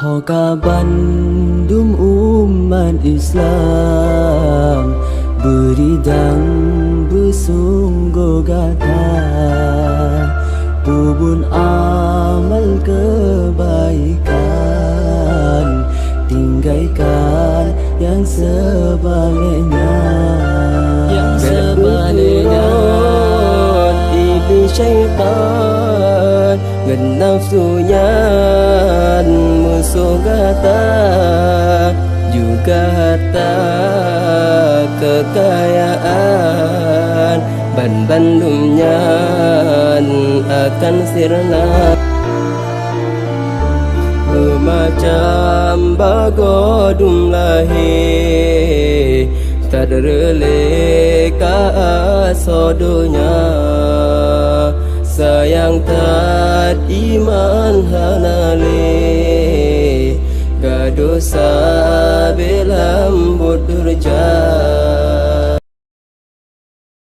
Hoka Bandung umat Islam beridang bersungguh gata, ubun amal kebaikan, tinggalkan yang sebaliknya. Yang sebaliknya iblis syaitan dan nafsunya, musuh gata juga harta kekayaan, Bandungnya akan sirna. Macam bagodum lahir tak releka asodonya, sayang tak iman hanale gadosa bela